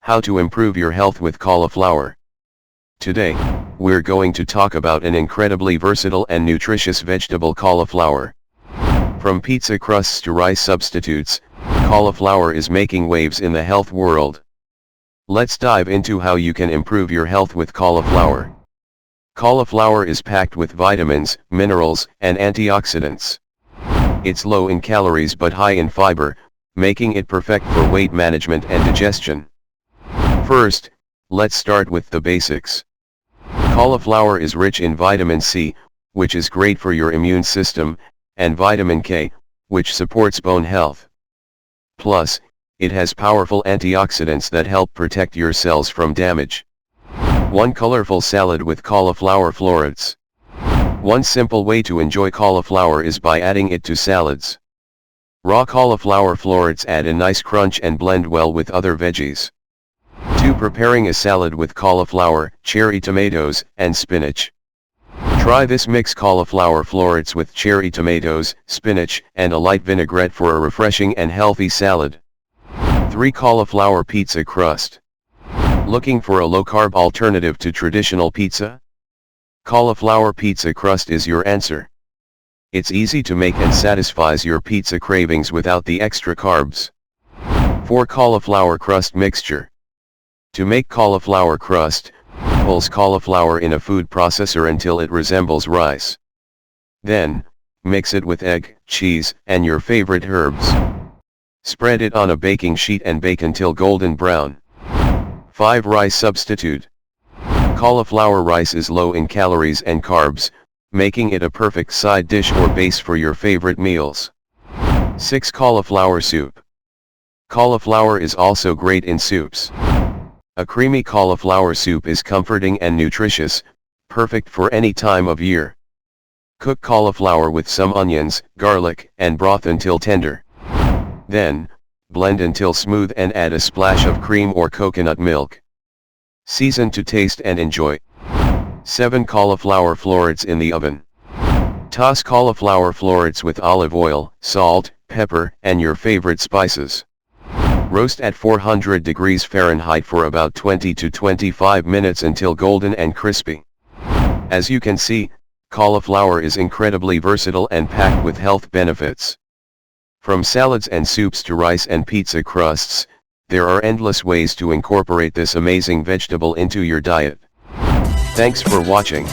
How to improve your health with cauliflower. Today, we're going to talk about an incredibly versatile and nutritious vegetable, cauliflower. From pizza crusts to rice substitutes, cauliflower is making waves in the health world. Let's dive into how you can improve your health with cauliflower. Cauliflower is packed with vitamins, minerals, and antioxidants. It's low in calories but high in fiber, making it perfect for weight management and digestion. First, let's start with the basics. Cauliflower is rich in vitamin C, which is great for your immune system, and vitamin K, which supports bone health. Plus, it has powerful antioxidants that help protect your cells from damage. One colorful salad with cauliflower florets. One simple way to enjoy cauliflower is by adding it to salads. Raw cauliflower florets add a nice crunch and blend well with other veggies. 2. Preparing a salad with cauliflower, cherry tomatoes, and spinach. Try this: mix cauliflower florets with cherry tomatoes, spinach, and a light vinaigrette for a refreshing and healthy salad. 3. Cauliflower pizza crust. Looking for a low-carb alternative to traditional pizza? Cauliflower pizza crust is your answer. It's easy to make and satisfies your pizza cravings without the extra carbs. 4. Cauliflower crust mixture. To make cauliflower crust, pulse cauliflower in a food processor until it resembles rice. Then, mix it with egg, cheese, and your favorite herbs. Spread it on a baking sheet and bake until golden brown. 5. Rice substitute. Cauliflower rice is low in calories and carbs, making it a perfect side dish or base for your favorite meals. 6. Cauliflower soup. Cauliflower is also great in soups. A creamy cauliflower soup is comforting and nutritious, perfect for any time of year. Cook cauliflower with some onions, garlic, and broth until tender. Then, blend until smooth and add a splash of cream or coconut milk. Season to taste and enjoy. 7. Cauliflower florets in the oven. Toss cauliflower florets with olive oil, salt, pepper, and your favorite spices. Roast at 400 degrees Fahrenheit for about 20 to 25 minutes until golden and crispy. As you can see, cauliflower is incredibly versatile and packed with health benefits. From salads and soups to rice and pizza crusts, there are endless ways to incorporate this amazing vegetable into your diet. Thanks for watching.